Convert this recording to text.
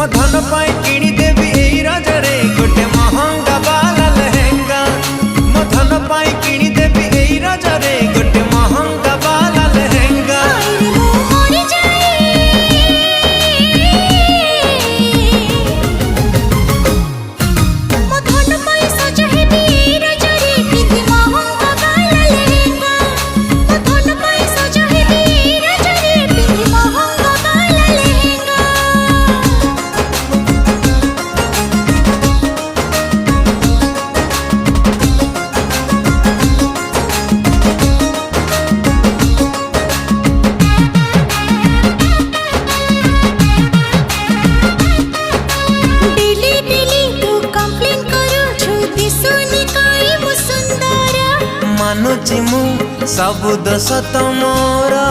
मो धन पाई किणी देवी एई रजरे गोटे महंगा वाला लहंगा। मो धन पाई किणी देवी एई रजरे गोटे महंगा वाला लहंगा। मानुची मु सब दोष तमोरा।